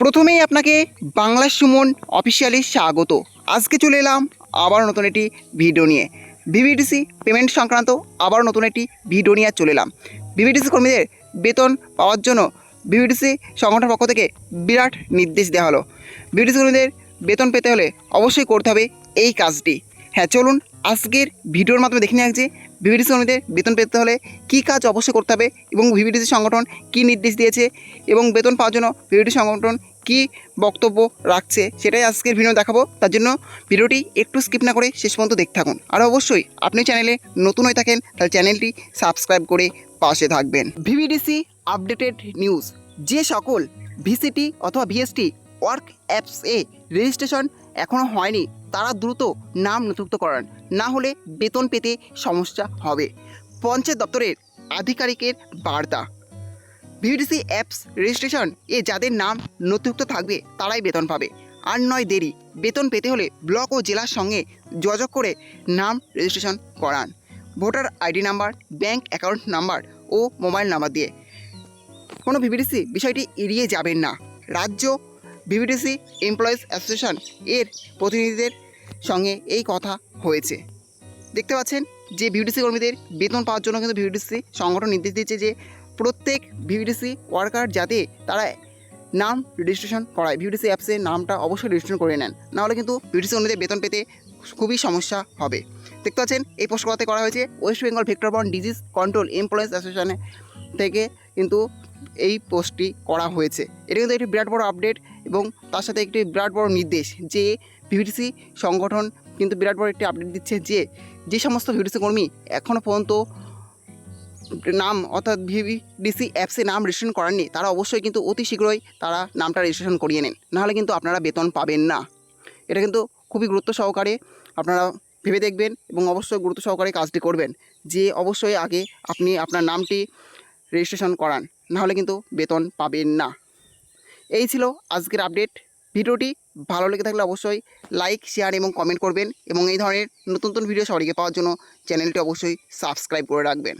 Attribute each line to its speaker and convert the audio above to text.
Speaker 1: প্রথমেই আপনাকে বাংলা সুমন অফিসিয়ালি স্বাগত। আজকে চলে এলাম আবার নতুন একটি ভিডিও নিয়ে। ভিভিডিসি পেমেন্ট সংক্রান্ত আবার নতুন একটি ভিডিও নিয়ে চলে এলাম। ভিভিডিসি কর্মীদের বেতন পাওয়ার জন্য ভিভিডিসি সংগঠনের পক্ষ থেকে বিরাট নির্দেশ দেওয়া হলো। ভিভিডিসি কর্মীদের বেতন পেতে হলে অবশ্যই করতে হবে এই কাজটি। হ্যাঁ, চলুন আজকের ভিডিওর মাধ্যমে দেখে নেওয়া যে ভিভিডিসি কর্মীদের বেতন পেতে হলে কী কাজ অবশ্যই করতে হবে এবং ভিভিডিসি সংগঠন কী নির্দেশ দিয়েছে এবং বেতন পাওয়ার জন্য ভিভিডিসি সংগঠন কী বক্তব্য রাখছে সেটাই আজকের ভিডিও দেখাবো। তার জন্য ভিডিওটি একটু স্কিপ না করে শেষ পর্যন্ত দেখতে থাকুন। আর অবশ্যই আপনি চ্যানেলে নতুন হয়ে থাকেন তাহলে চ্যানেলটি সাবস্ক্রাইব করে পাশে থাকবেন। VVDC updated news. যে সকল ভিসিটি অথবা ভিএসটি ওয়ার্ক অ্যাপসে রেজিস্ট্রেশন এখনও হয়নি তারা দ্রুত নাম নথিভুক্ত করান, না হলে বেতন পেতে সমস্যা হবে। পঞ্চায়েত দপ্তরের আধিকারিকের বার্তা। ভিভিডিসি অ্যাপস রেজিস্ট্রেশন যাদের নাম নথিভুক্ত থাকবে তারাই বেতন পাবে। আর নয় দেরি, বেতন পেতে হলে ব্লক ও জেলার সঙ্গে যোগাযোগ করে নাম রেজিস্ট্রেশন করান। Voter ID number, bank account number ও মোবাইল নাম্বার দিয়ে কোনো ভিভিডিসি বিষয়টি এড়িয়ে যাবেন না। রাজ্য ভিভিডিসি এমপ্লয়িজ অ্যাসোসিয়েশন এর প্রতিনিধিদের সঙ্গে এই কথা হয়েছে। দেখতে পাচ্ছেন যে ভিভিডিসি কর্মীদের বেতন পাওয়ার জন্য কিন্তু ভিভিডিসি সংগঠন নির্দেশ দিয়েছে যে প্রত্যেক ভিভিডিসি ওয়ার্কার যাতে তারা নাম রেজিস্ট্রেশন করায়, ভিভিডিসি অ্যাপসে নামটা অবশ্যই রেজিস্ট্রেশন করে নেন, নাহলে কিন্তু ভিভিডিসি কর্মীদের বেতন পেতে খুবই সমস্যা হবে। দেখতে পাচ্ছেন এই পোস্ট করা হয়েছে West Bengal vector borne disease control employees অ্যাসোসিয়েশনে থেকে কিন্তু এই পোস্টটি করা হয়েছে। এটা কিন্তু একটি বিরাট বড় আপডেট এবং তার সাথে একটি বিরাট বড় নির্দেশ যে ভিভিডিসি সংগঠন কিন্তু বিরাট বড় একটি আপডেট দিচ্ছে যে সমস্ত ভিভিডিসি কর্মী এখনও পর্যন্ত নাম অর্থাৎ ভিভিডিসি অ্যাপসে নাম রেজিস্ট্রেশন করাননি তারা অবশ্যই কিন্তু অতি শীঘ্রই তারা নামটা রেজিস্ট্রেশন করিয়ে নেন, নাহলে কিন্তু আপনারা বেতন পাবেন না। এটা কিন্তু খুবই গুরুত্ব সহকারে আপনারা ভেবে দেখবেন এবং অবশ্যই গুরুত্ব সহকারে কাজটি করবেন যে অবশ্যই আগে আপনি আপনার নামটি রেজিস্ট্রেশন করান, নাহলে কিন্তু বেতন পাবেন না। এই ছিল আজকের আপডেট। ভিডিওটি ভালো লেগে থাকলে অবশ্যই লাইক, শেয়ার এবং কমেন্ট করবেন এবং এই ধরনের নতুন নতুন ভিডিও সবাইকে পাওয়ার জন্য চ্যানেলটি অবশ্যই সাবস্ক্রাইব করে রাখবেন।